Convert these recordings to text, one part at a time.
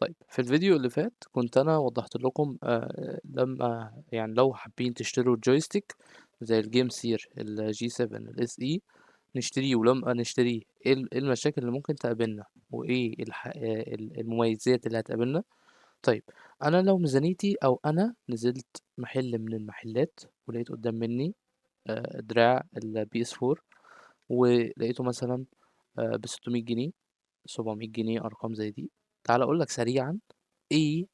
طيب في الفيديو اللي فات كنت أنا وضّحت لكم لمّا يعني لو حابين تشتروا joystick زي الجيم سير الG7 الSE نشتريه، ولمّا نشتريه إيه المشاكل اللي ممكن تقابلنا، وإيه المميزات اللي هتقابلنا. طيب أنا لو ميزانيتي أو أنا نزلت محل من المحلات ولقيت قدّام منّي دراع الPS4 ولقيته مثلًا ب600 جنيه، 700 جنيه، أرقام زي دي. تعالَ أقول لك سريعًا إيه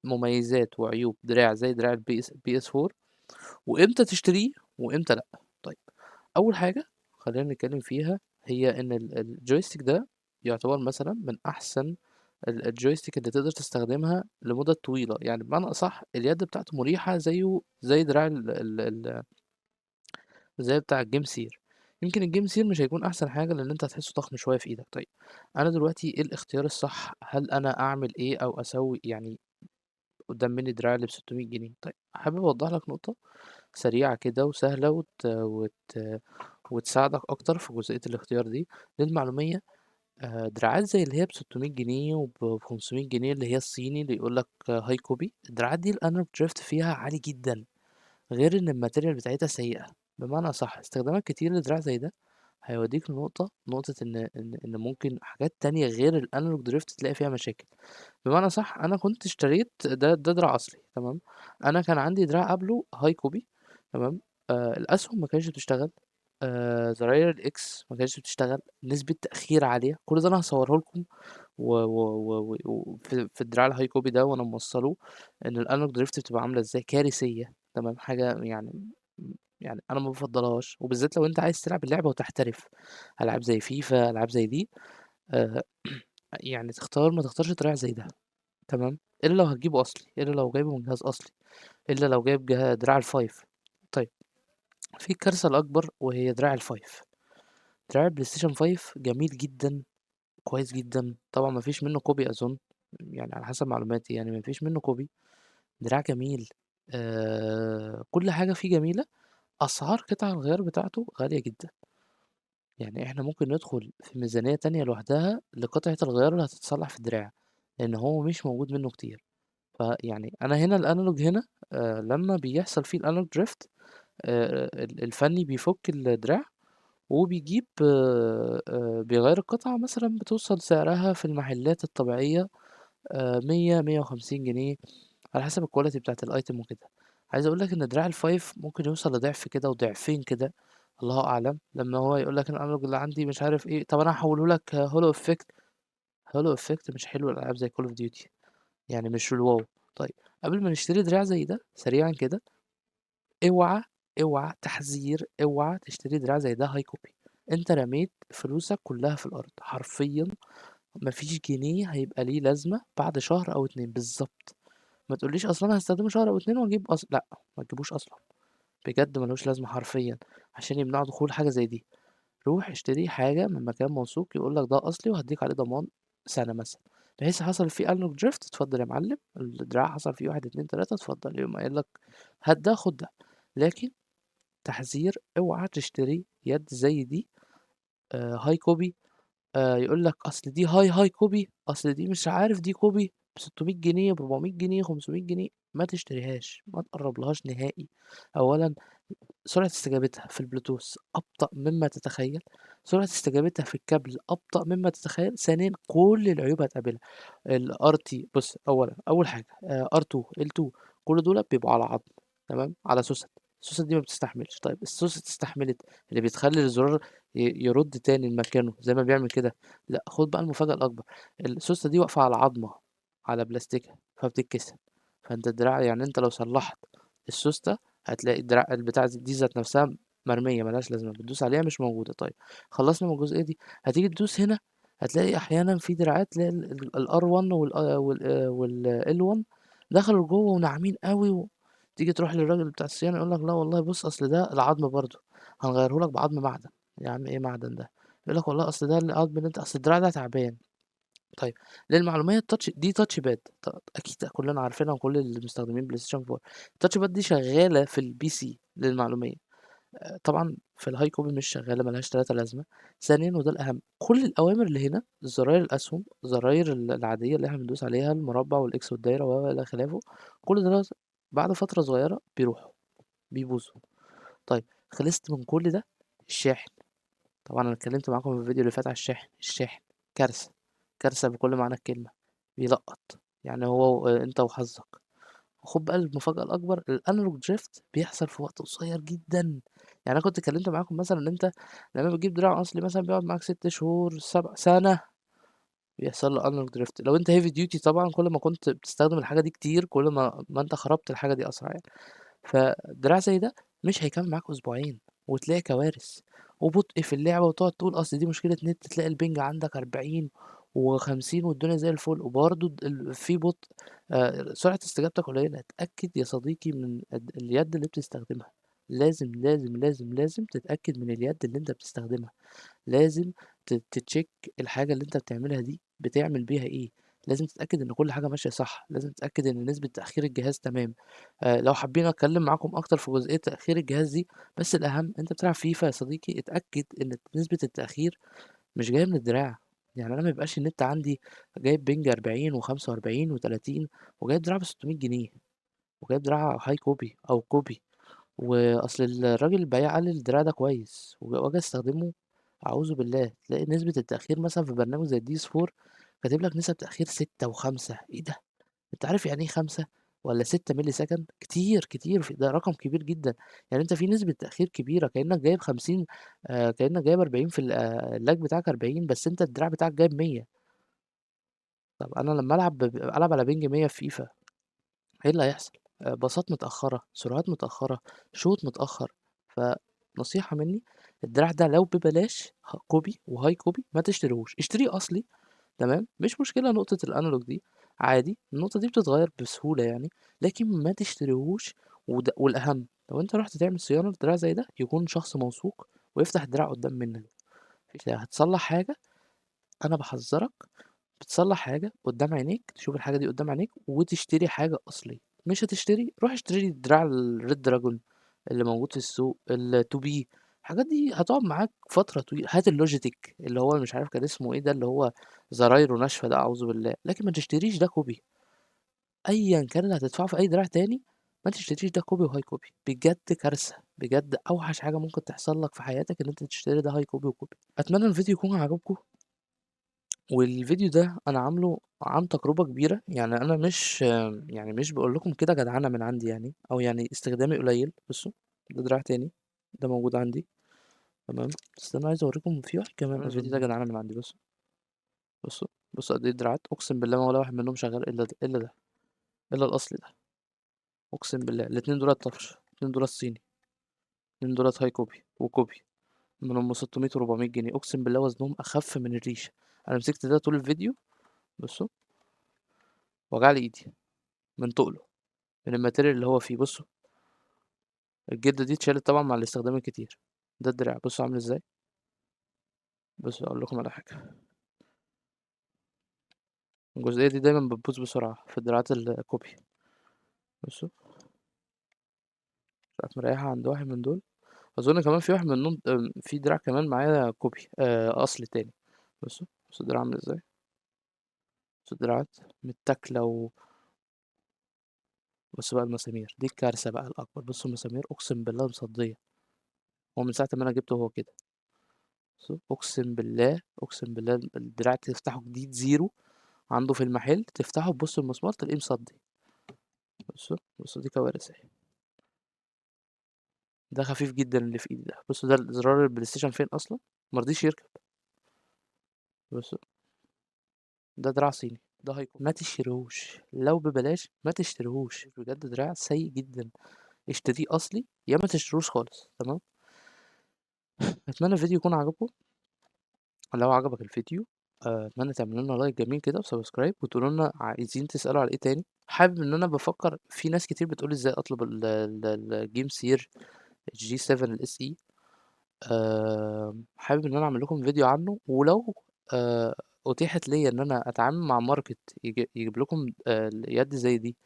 مميزات وعيوب دراع زي دراع PS4 وإمتى تشتريه وإمتى لأ. طيب أول حاجة خلّينا نتكلم فيها هي إن الjoystick ده يعتبر مثلًا من أحسن الjoystick اللي تقدر تستخدمها لمدة طويلة، يعني بمعنى أصح اليد بتاعته مريحة زيه زي دراع ال ال ال زي بتاع الجيم سير. يمكن الجيم سير مش هيكون أحسن حاجة لإن أنت هتحسه ضخم شوية في إيدك. طيب أنا دلوقتي إيه الاختيار الصح؟ هل أنا أعمل إيه أو أسوي يعني قدّام منّي دراع اللي ب600 جنيه. طيب حابب أوضّح لك نقطة سريعة كده وسهلة وتساعدك أكتر في جزئية الاختيار دي. للمعلومية دراعات زي اللي هي ب600 جنيه ب500 جنيه اللي هي الصيني اللي يقول لك high copy، الدراعات دي الanalog drift فيها عالي جدًا، غير إن الmaterial بتاعتها سيئة. بمعنى أصح استخدامك كتير لدراع زي ده هيوديك لنقطة إن ممكن حاجات تانية غير الanalog drift تلاقي فيها مشاكل. بمعنى صح أنا كنت اشتريت ده دراع أصلي تمام. أنا كان عندي دراع قبله هاي كوبي تمام. الأسهم ما كانتش بتشتغل، زراير الإكس ما كانتش بتشتغل، نسبة تأخير عالية. كل ده أنا هاصوره لكم في الدراع الهاي كوبي ده وأنا موصّله إن الأنالوج دريفت بتبقى عاملة إزاي، كارثية تمام. حاجة يعني أنا ما بافضّلهاش، وبالذات لو أنت عايز تلعب اللعبة وتحترف، ألعاب زي فيفا، ألعاب زي دي. آآ يعني ما تختارش دراع زي ده. تمام، إلا لو هتجيبه أصلي، إلا لو جايبه من جهاز أصلي، إلا لو جايب دراع ال5. طيب في الكارثة الأكبر وهي دراع ال5. دراع البلايستيشن 5 جميل جدًا، كويس جدًا، طبعًا ما فيش منه كوبي أظن، يعني على حسب معلوماتي يعني ما فيش منه كوبي. دراع جميل، كل حاجة فيه جميلة. أسعار قطع الغيار بتاعته غالية جدًا، يعني إحنا ممكن ندخل في ميزانية تانية لوحدها لقطعة الغيار اللي هتتصلح في الدراع، لأن هو مش موجود منه كتير. فيعني أنا هنا الأنالوج هنا لمّا بيحصل فيه الأنالوج دريفت الفني بيفُك الدراع وبيجيب بيغيّر القطعة مثلًا بتوصل سعرها في المحلات الطبيعية 100، 150 جنيه على حسب الquality بتاعة الitem وكده. عايز أقول لك إن دراع ال5 ممكن يوصل لضِعف كده وضِعفين كده، الله أعلم، لمّا هو يقول لك الأنالوج اللي عندي مش عارف إيه، طَب أنا هاحوّله لك hollow effect. hollow effect مش حلو لألعاب زي call of duty. يعني مش الواو. طيب قبل ما نشتري دراع زي ده سريعًا كده، اوعى، اوعى تحذير، اوعى تشتري دراع زي ده high copy. أنت رميت فلوسك كلها في الأرض، حرفيًا ما فيش جنيه هيبقى ليه لازمة بعد شهر أو 2 بالضبط. ما تقوليش أصل أنا هاستخدمه شهر أو 2 وأجيب لأ، ما تجيبوش أصلًا، بجد ما لوش لازمة حرفيًا، عشان يمنعوا دخول حاجة زي دي. روح اشتري حاجة من مكان موثوق يقول لك ده أصلي وهادّيك عليه ضمان سنة مثلًا، بحيث حصل فيه analog drift اتفضل يا معلم، الدراع حصل فيه 1، 2، 3 اتفضل، يقوم قايل لك هات ده خُد ده. لكن تحذير اوعى تشتري يد زي دي high copy، يقول لك أصل دي high copy، أصل دي مش عارف دي copy ب600 جنيه، ب400 جنيه، 500 جنيه، ما تشتريهاش، ما تقرّبلهاش نهائي. أولًا سرعة استجابتها في البلوتوث أبطأ مما تتخيل، سرعة استجابتها في الكابل أبطأ مما تتخيل. ثانيًا كل العيوب هتقابلها. الRT بُص أولًا أول حاجة R2 L2 كل دُولَة بيبقوا على عضم تمام، على سوست. السوست دي ما بتستحملش. طيب السوست استحملت اللي بتخلّي الزرار يرُد تاني لمكانه زي ما بيعمل كده. لأ خُد بقى المفاجأة الأكبر، السوستة دي واقفة على عضمة، على بلاستيكة فبتتكسر. فأنت الدراع يعني أنت لو صلّحت السوستة هتلاقي البتاعة دي ذات نفسها مرمية ما لهاش لازمة، بتدوس عليها مش موجودة. طيب خلّصنا من الجزئية دي، هتيجي تدوس هنا هتلاقي أحيانًا في دراعات اللي هي الR1 والL1 دخلوا لجوّه وناعمين أوي تيجي تروح للراجل بتاع الصيانة يقول لك لا والله بُص أصل ده العضم برضه، هنغيّره لك بعضم معدن. يا عم إيه معدن ده؟ يقول لك والله أصل ده العضم اللي أنت أصل الدراع ده تعبان. طيب للمعلومية دي touch pad أكيد كلنا عارفينها وكل اللي مستخدمين PlayStation 4. الtouch pad دي شغالة في الPC للمعلومية. طبعًا في الhigh copy مش شغالة، ما لهاش 3 لازمة. ثانيًا وده الأهم، كل الأوامر اللي هنا زراير الأسهم، زراير العادية اللي إحنا بندوس عليها، المربع والX والدايرة إلى خلافه، كل دوّة بعد فترة صغيرة بيروحوا، بيبوظوا. طيب خلصت من كل ده، الشاحن. طبعًا أنا اتكلمت معاكم في الفيديو اللي فات على الشاحن، الشاحن كارثة، كارثة بكل معنى الكلمة، بيلقط، يعني هو أنت وحظك. وخُد بقى المفاجأة الأكبر، الanalog drift بيحصل في وقت قصير جدًا. يعني أنا كنت اتكلمت معاكم مثلًا إن أنت لمّا بتجيب دراع أصلي مثلًا بيقعد معاك 6 شهور، سنة، بيحصل له analog drift. لو أنت heavy duty طبعًا كل ما كنت بتستخدم الحاجة دي كتير، كل ما أنت خربت الحاجة دي أسرع يعني. فدراع زي ده مش هيكمّل معاك أسبوعين وتلاقي كوارث وبطء في اللعبة، وتقعد تقول أصل دي مشكلة نت، تلاقي البنج عندك 40 و50 والدنيا زي الفل، وبرضه في بطء. سرعة استجابتك قليلة. اتأكد يا صديقي من اليد اللي بتستخدمها. لازم، لازم، لازم، لازم تتأكد من اليد اللي أنت بتستخدمها. لازم تتشيك الحاجة اللي أنت بتعملها دي بتعمل بيها إيه. لازم تتأكد إن كل حاجة ماشية صح. لازم تتأكد إن نسبة تأخير الجهاز تمام. لو حابين أتكلم معاكم أكتر في جزئية تأخير الجهاز دي، بس الأهم أنت بتلعب فيفا يا صديقي، اتأكد إن نسبة التأخير مش جاية من الدراع. يعني أنا ما يبقاش النت عندي جايب بينج 40 و45 و30 وجايب دراع ب600 جنيه، وجايب دراع هاي كوبي أو كوبي، وأصل الراجل البياع قال لي الدراع ده كويس، وآجي أستخدمه أعوذ بالله تلاقي نسبة التأخير مثلًا في برنامج زي الDS4 كاتب لك نسب تأخير 6 و5. إيه ده! أنت عارف يعني إيه 5 والّا 6 مللي سكند؟ كتير، كتير، ده رقم كبير جدًا. يعني أنت في نسبة تأخير كبيرة كأنك جايب 50، كأنك جايب 40 في اللاج بتاعك 40، بس أنت الدراع بتاعك جايب 100. طب أنا لمّا ألعب على بينج 100 في فيفا، إيه اللي هيحصل؟ باصات متأخرة، سيرڤرات متأخرة، شوط متأخر. فنصيحة مني، الدراع ده لو ببلاش كوبي وهاي كوبي ما تشتريهوش، اشتريه أصلي. تمام، مش مشكلة نقطة الأنالوج دي، عادي، النقطة دي بتتغير بسهولة يعني، لكن ما تشتريهوش. والأهم لو أنت رُحت تعمل صيانة لدراع زي ده يكون شخص موثوق ويفتح الدراع قدام منك. هتصلّح حاجة، أنا باحذّرك، بتصلّح حاجة قدّام عينيك، تشوف الحاجة دي قدّام عينيك وتشتري حاجة أصلي. مش هتشتري، روح اشتري لي دراع الRed Dragon اللي موجود في السوق، ال2B. الحاجات دي هتقعد معاك فترة طويلة. هات الLogitech اللي هو مش عارف كان اسمه إيه ده، اللي هو زرايره ناشفة ده أعوذ بالله، لكن ما تشتريش ده كوبي. أيًا كان اللي هتدفعه في أي دراع تاني، ما تشتريش ده كوبي وهاي كوبي، بجد كارثة. بجد أوحش حاجة ممكن تحصل لك في حياتك إن أنت تشتري ده هاي كوبي وكوبي. أتمنى الفيديو يكون عجبكم. والفيديو ده أنا عامله عن تجربة كبيرة، يعني أنا مش باقول لكم كده جدعنة من عندي يعني، أو يعني استخدامي قليل. بصوا، ده دراع تاني، ده موجود عندي. تمام، بس أنا عايز أوريكم في واحد كمان. الفيديو ده جدعنة من عندي. بصوا، بصوا، بصوا قد إيه الدراعات. أقسم بالله ما ولا واحد منهم شغال إلا ده، إلا ده، إلا الأصلي ده. أقسم بالله الاتنين دولت طرش، الاتنين دولت صيني، الاتنين دولت هاي كوبي وكوبي من أم 600 و400 جنيه. أقسم بالله وزنهم أخف من الريشة. أنا مسكت ده طول الفيديو. بصوا، وجع لي إيدي من تقله، من الماتيريال اللي هو فيه. بصوا، الجلدة دي اتشالت طبعا مع الاستخدام الكتير. ده الدراع بصوا عامل ازاي. بصوا أقول لكم على حاجة، الجزئية دي دايما بتبوظ بسرعة في الدراعات الكوبي. بصوا، مش عارف مريحة عند واحد من دول. أظن كمان في واحد منهم، في دراع كمان معايا كوبي أصلي تاني. بصوا، بصوا الدراع عامل ازاي. بصوا الدراعات متاكلة. بصوا بقى المسامير دي الكارثة بقى الأكبر. بصوا المسامير أقسم بالله مصدية. هو من ساعة ما أنا جبته هو كده. بصوا، أقسم بالله، أقسم بالله الدراع تفتحه جديد زيرو عنده في المحل، تفتحه تبص المسمار تلاقيه مصدي. بصوا، بصوا دي كوارث اهي. ده خفيف جدا اللي في ايدي ده. بصوا ده زرار البلاي ستيشن فين اصلا، مرضيش يركب. بصوا، ده دراع صيني، ده هيكون ما تشتريهوش لو ببلاش، ما تشتريهوش بجد، دراع سيء جدا. اشتريه اصلي يا ما تشتروش خالص. تمام، اتمنى الفيديو يكون عجبكم. لو عجبك الفيديو، اتمنى تعملوا لنا لايك جميل كده وسبسكرايب، وتقولوا لنا عايزين تسالوا على ايه تاني. حابب ان انا بفكر في ناس كتير بتقول ازاي اطلب الجيم سير الجي 7 الاس اي. حابب ان انا اعمل لكم فيديو عنه، ولو آه، اتيحت ليا ان انا اتعامل مع ماركت يجيب لكم يد زي دي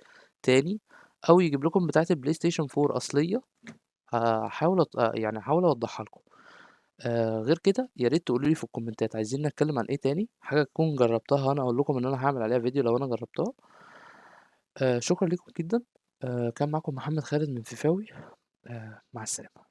تاني، او يجيب لكم بتاعه البلاي ستيشن 4 اصليه، هاحاول يعني هاحاول أوضّحها لكم. غير كده يا ريت تقولوا لي في الكومنتات عايزين نتكلم عن إيه تاني، حاجة تكون جرّبتها وأنا أقول لكم إن أنا هاعمل عليها فيديو لو أنا جرّبتها. شكرًا ليكم جدًا. كان معاكم محمد خالد من فيفاوي. مع السلامة.